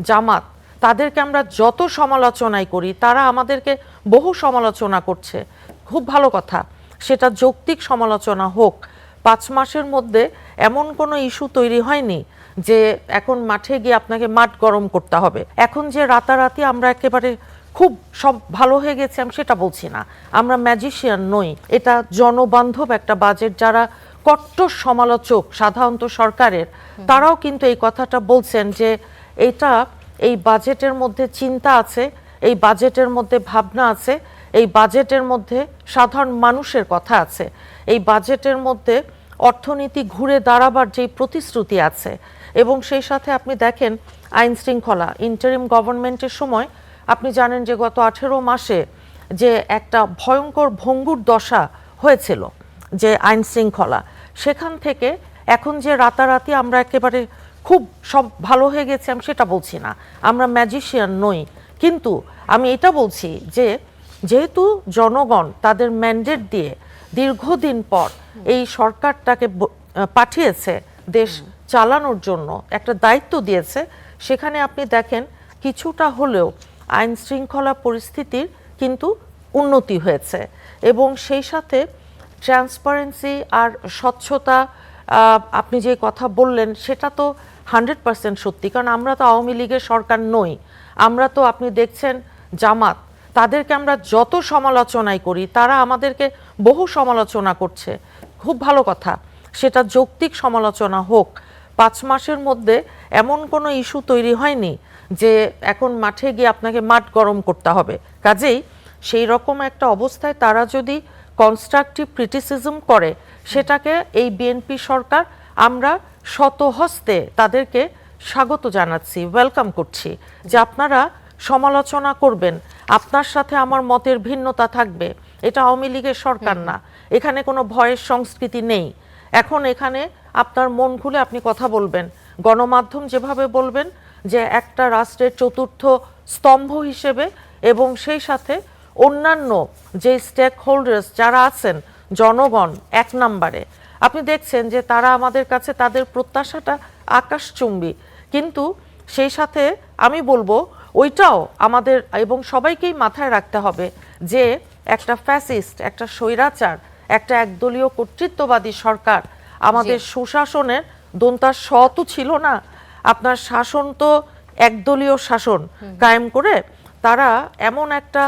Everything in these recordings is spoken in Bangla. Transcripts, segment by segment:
জামাত, তাদেরকে আমরা যত সমালোচনাই করি তারা আমাদেরকে বহু সমালোচনা করছে। খুব ভালো কথা, সেটা যৌক্তিক সমালোচনা হোক। 5 মাসের মধ্যে এমন কোনো ইস্যু তৈরি হয়নি যে এখন মাঠে গিয়ে আপনাকে মাঠ গরম করতে হবে। এখন যে রাতারাতি আমরা একেবারে খুব সব ভালো হয়ে গেছে আমি সেটা বলছি না, আমরা ম্যাজিশিয়ান নই। এটা জনবান্ধব একটা বাজেট। যারা কট্টর সমালোচক সাধারণত সরকারের, তারাও কিন্তু এই কথাটা বলছেন যে এই বাজেটের মধ্যে চিন্তা আছে, এই বাজেটের মধ্যে ভাবনা আছে, এই বাজেটের মধ্যে সাধারণ মানুষের কথা আছে, এই বাজেটের মধ্যে অর্থনীতি ঘুরে দাঁড়াবার যেই প্রতিশ্রুতি আছে। এবং সেই সাথে আপনি দেখেন আইন শৃঙ্খলা, ইন্টারিম গভর্নমেন্টের সময় আপনি জানেন যে গত 18 মাসে যে একটা ভয়ঙ্কর ভঙ্গুর দশা হয়েছিল যে আইন শৃঙ্খলা, সেখান থেকে এখন যে রাতারাতি আমরা একেবারে খুব সব ভালো হয়ে গেছে আমি সেটা বলছি না, আমরা ম্যাজিশিয়ান নই। কিন্তু আমি এটা বলছি যে যেহেতু জনগণ তাদের ম্যান্ডেট দিয়ে দীর্ঘদিন পর এই সরকারটাকে পাঠিয়েছে দেশ চালানোর জন্য, একটা দায়িত্ব দিয়েছে, সেখানে আপনি দেখেন কিছুটা হলেও আইন শৃঙ্খলা পরিস্থিতির কিন্তু উন্নতি হয়েছে। এবং সেই সাথে ট্রান্সপারেন্সি আর স্বচ্ছতা, আপনি যে কথা বললেন সেটা তো 100% সত্যি। কারণ আমরা তো আওয়ামী লীগের সরকার নই, আমরা তো আপনি দেখছেন জামাত, তাদেরকে আমরা যত সমালোচনাই করি তারা আমাদেরকে বহু সমালোচনা করছে। খুব ভালো কথা, সেটা যৌক্তিক সমালোচনা হোক। 5 মাসের মধ্যে এমন কোনো ইস্যু তৈরি হয়নি যে এখন মাঠে গিয়ে আপনাকে মাঠ গরম করতে হবে। কাজেই সেই রকম একটা অবস্থায় তারা যদি কনস্ট্রাকটিভ ক্রিটিসিজম করে, সেটাকে এই বিএনপি সরকার আমরা শতহস্তে তাদেরকে স্বাগত জানাচ্ছি, ওয়েলকাম করছি যে আপনারা সমালোচনা করবেন, আপনার সাথে আমার মতের ভিন্নতা থাকবে। এটা আওয়ামী লীগের সরকার না, এখানে কোনো ভয়ের সংস্কৃতি নেই। এখন এখানে আপনার মন খুলে আপনি কথা বলবেন, গণমাধ্যম যেভাবে বলবেন যে একটা রাষ্ট্রের চতুর্থ স্তম্ভ হিসেবে, এবং সেই সাথে অন্যান্য যে স্টেক হোল্ডার্স যারা আছেন, জনগণ 1 নম্বরে, আপনি দেখছেন যে তারা আমাদের কাছে তাদের প্রত্যাশাটা আকাশচুম্বী। কিন্তু সেই সাথে আমি বলবো ওইটাও আমাদের এবং সবাইকেই মাথায় রাখতে হবে যে একটা ফ্যাসিস্ট, একটা স্বৈরাচার, একটা একদলীয় কর্তৃত্ববাদী সরকার আমাদের সুশাসনের দন্তার স তো ছিল না, আপনার শাসন তো একদলীয় শাসন কায়েম করে তারা এমন একটা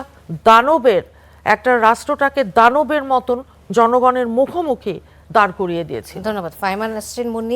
দানবের, একটা রাষ্ট্রটাকে দানবের মতন জনগণের মুখোমুখি দাঁড় করিয়ে দিয়েছে। ধন্যবাদ ফাইমা নাসরিন মুন্নি।